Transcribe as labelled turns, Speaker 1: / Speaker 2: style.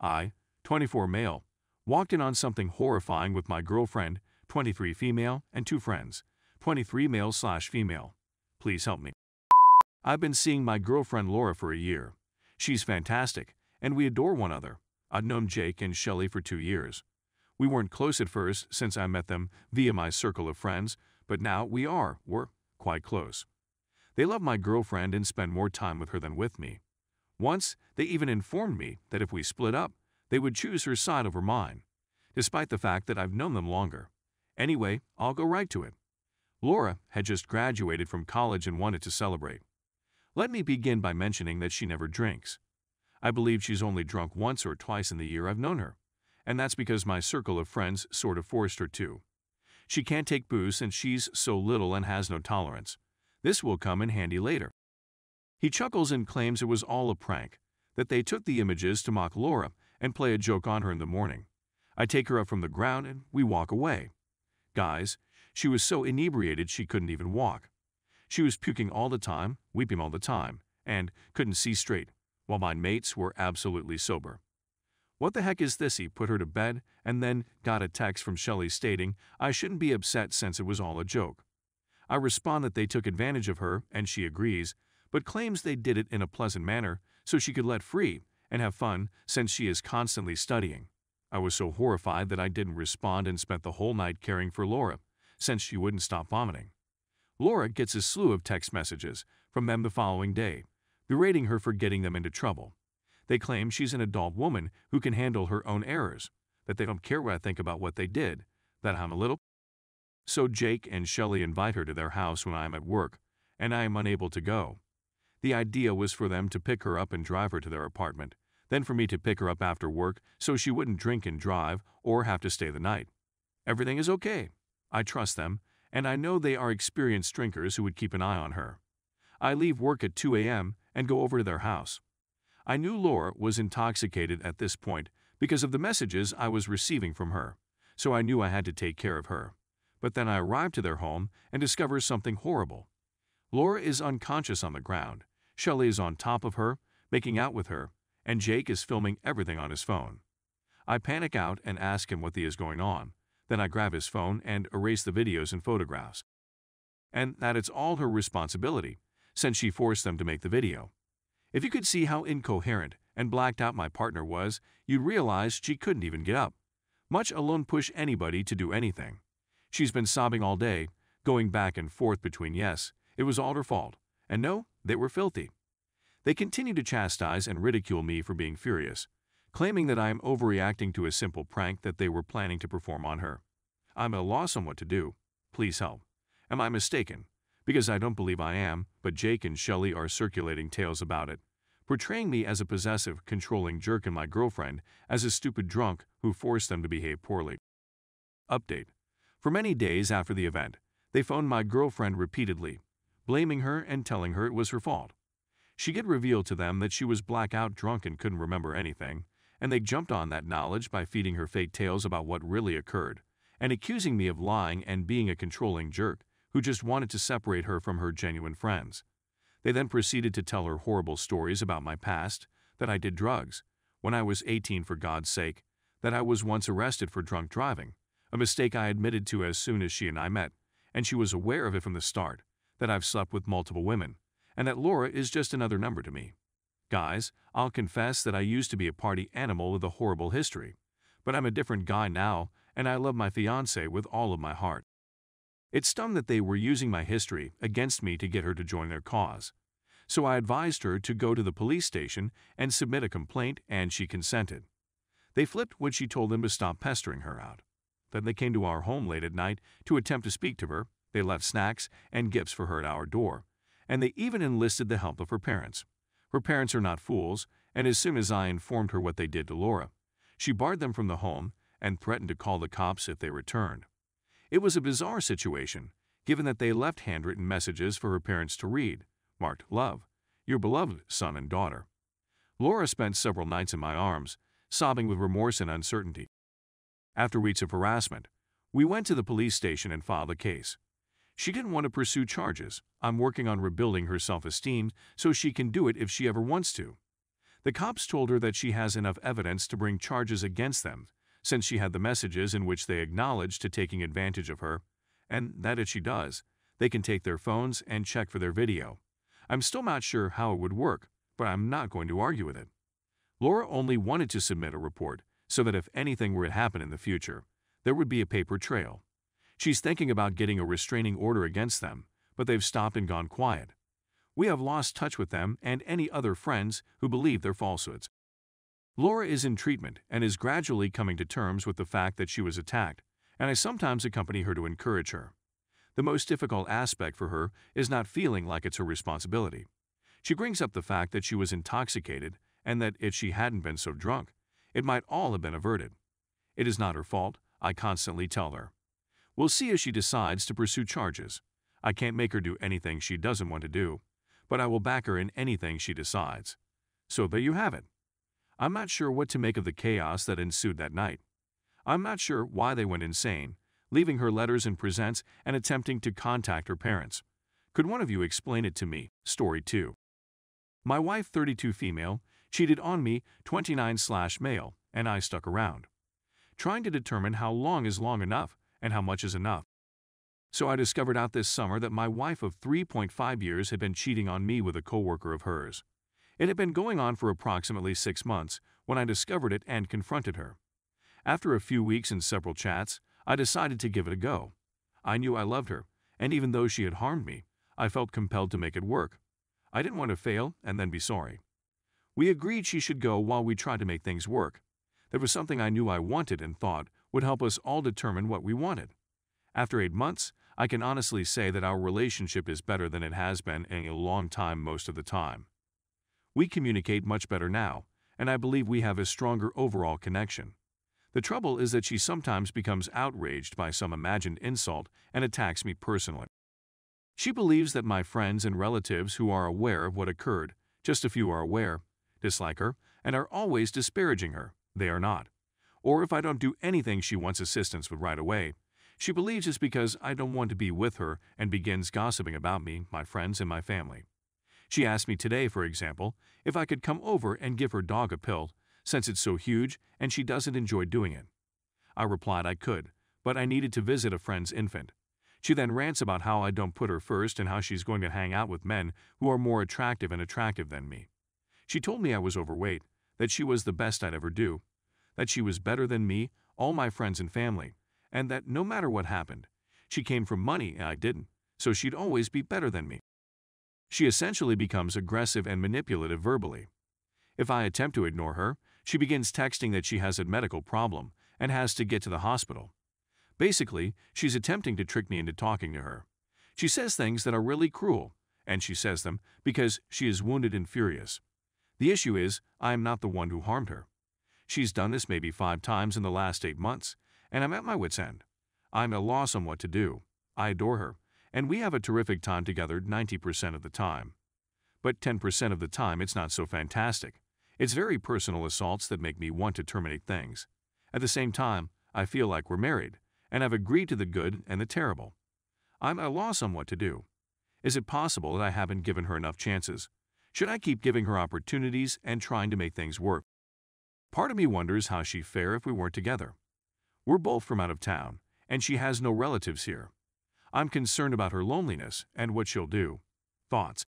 Speaker 1: I, 24 male, walked in on something horrifying with my girlfriend, 23 female, and 2 friends, 23 male/female. Please help me. I've been seeing my girlfriend Laura for a year. She's fantastic, and we adore one another. I've known Jake and Shelley for 2 years. We weren't close at first since I met them via my circle of friends, but now we're quite close. They love my girlfriend and spend more time with her than with me. Once, they even informed me that if we split up, they would choose her side over mine, despite the fact that I've known them longer. Anyway, I'll go right to it. Laura had just graduated from college and wanted to celebrate. Let me begin by mentioning that she never drinks. I believe she's only drunk once or twice in the year I've known her, and that's because my circle of friends sort of forced her to. She can't take booze since she's so little and has no tolerance. This will come in handy later. He chuckles and claims it was all a prank, that they took the images to mock Laura and play a joke on her in the morning. I take her up from the ground and we walk away. Guys, she was so inebriated she couldn't even walk. She was puking all the time, weeping all the time, and couldn't see straight, while my mates were absolutely sober. What the heck is this? He put her to bed and then got a text from Shelley stating I shouldn't be upset since it was all a joke. I respond that they took advantage of her and she agrees, but claims they did it in a pleasant manner so she could let free and have fun since she is constantly studying. I was so horrified that I didn't respond and spent the whole night caring for Laura, since she wouldn't stop vomiting. Laura gets a slew of text messages from them the following day, berating her for getting them into trouble. They claim she's an adult woman who can handle her own errors, that they don't care what I think about what they did, that I'm a little. So Jake and Shelley invite her to their house when I am at work, and I am unable to go. The idea was for them to pick her up and drive her to their apartment, then for me to pick her up after work so she wouldn't drink and drive or have to stay the night. Everything is okay. I trust them, and I know they are experienced drinkers who would keep an eye on her. I leave work at 2 a.m. and go over to their house. I knew Laura was intoxicated at this point because of the messages I was receiving from her, so I knew I had to take care of her. But then I arrive to their home and discover something horrible. Laura is unconscious on the ground, Shelley is on top of her, making out with her, and Jake is filming everything on his phone. I panic out and ask him what is going on. Then I grab his phone and erase the videos and photographs. And that it's all her responsibility, since she forced them to make the video. If you could see how incoherent and blacked out my partner was, you'd realize she couldn't even get up, much alone push anybody to do anything. She's been sobbing all day, going back and forth between yes, it was all her fault, and no, they were filthy. They continue to chastise and ridicule me for being furious, claiming that I am overreacting to a simple prank that they were planning to perform on her. I'm at a loss on what to do. Please help. Am I mistaken? Because I don't believe I am, but Jake and Shelley are circulating tales about it, portraying me as a possessive, controlling jerk and my girlfriend as a stupid drunk who forced them to behave poorly. Update. For many days after the event, they phoned my girlfriend repeatedly, blaming her and telling her it was her fault. She had revealed to them that she was blackout drunk and couldn't remember anything, and they jumped on that knowledge by feeding her fake tales about what really occurred, and accusing me of lying and being a controlling jerk who just wanted to separate her from her genuine friends. They then proceeded to tell her horrible stories about my past, that I did drugs, when I was 18 for God's sake, that I was once arrested for drunk driving, a mistake I admitted to as soon as she and I met, and she was aware of it from the start, that I've slept with multiple women, and that Laura is just another number to me. Guys, I'll confess that I used to be a party animal with a horrible history, but I'm a different guy now, and I love my fiancée with all of my heart. It stung that they were using my history against me to get her to join their cause. So I advised her to go to the police station and submit a complaint, and she consented. They flipped when she told them to stop pestering her out. Then they came to our home late at night to attempt to speak to her. They left snacks and gifts for her at our door, and they even enlisted the help of her parents. Her parents are not fools, and as soon as I informed her what they did to Laura, she barred them from the home and threatened to call the cops if they returned. It was a bizarre situation, given that they left handwritten messages for her parents to read, marked "Love, your beloved son and daughter." Laura spent several nights in my arms, sobbing with remorse and uncertainty. After weeks of harassment, we went to the police station and filed a case. She didn't want to pursue charges. I'm working on rebuilding her self-esteem so she can do it if she ever wants to. The cops told her that she has enough evidence to bring charges against them, since she had the messages in which they acknowledged to taking advantage of her, and that if she does, they can take their phones and check for their video. I'm still not sure how it would work, but I'm not going to argue with it. Laura only wanted to submit a report so that if anything were to happen in the future, there would be a paper trail. She's thinking about getting a restraining order against them, but they've stopped and gone quiet. We have lost touch with them and any other friends who believe their falsehoods. Laura is in treatment and is gradually coming to terms with the fact that she was attacked, and I sometimes accompany her to encourage her. The most difficult aspect for her is not feeling like it's her responsibility. She brings up the fact that she was intoxicated and that if she hadn't been so drunk, it might all have been averted. It is not her fault, I constantly tell her. We'll see if she decides to pursue charges. I can't make her do anything she doesn't want to do, but I will back her in anything she decides. So there you have it. I'm not sure what to make of the chaos that ensued that night. I'm not sure why they went insane, leaving her letters in presents and attempting to contact her parents. Could one of you explain it to me? Story 2. My wife, 32 female, cheated on me, 29/male, and I stuck around, trying to determine how long is long enough and how much is enough. So I discovered out this summer that my wife of 3.5 years had been cheating on me with a coworker of hers. It had been going on for approximately 6 months when I discovered it and confronted her. After a few weeks and several chats, I decided to give it a go. I knew I loved her, and even though she had harmed me, I felt compelled to make it work. I didn't want to fail and then be sorry. We agreed she should go while we tried to make things work. There was something I knew I wanted and thought would help us all determine what we wanted. After 8 months, I can honestly say that our relationship is better than it has been in a long time most of the time. We communicate much better now, and I believe we have a stronger overall connection. The trouble is that she sometimes becomes outraged by some imagined insult and attacks me personally. She believes that my friends and relatives who are aware of what occurred, just a few are aware, dislike her, and are always disparaging her. They are not. Or if I don't do anything she wants assistance with right away, she believes it's because I don't want to be with her and begins gossiping about me, my friends, and my family. She asked me today, for example, if I could come over and give her dog a pill, since it's so huge and she doesn't enjoy doing it. I replied I could, but I needed to visit a friend's infant. She then rants about how I don't put her first and how she's going to hang out with men who are more attractive than me. She told me I was overweight, that she was the best I'd ever do, that she was better than me, all my friends and family, and that no matter what happened, she came from money and I didn't, so she'd always be better than me. She essentially becomes aggressive and manipulative verbally. If I attempt to ignore her, she begins texting that she has a medical problem and has to get to the hospital. Basically, she's attempting to trick me into talking to her. She says things that are really cruel, and she says them because she is wounded and furious. The issue is, I am not the one who harmed her. She's done this maybe 5 times in the last 8 months, and I'm at my wit's end. I'm at a loss on what to do. I adore her, and we have a terrific time together 90% of the time. But 10% of the time it's not so fantastic. It's very personal assaults that make me want to terminate things. At the same time, I feel like we're married, and I've agreed to the good and the terrible. I'm at a loss on what to do. Is it possible that I haven't given her enough chances? Should I keep giving her opportunities and trying to make things work? Part of me wonders how she'd fare if we weren't together. We're both from out of town, and she has no relatives here. I'm concerned about her loneliness and what she'll do. Thoughts?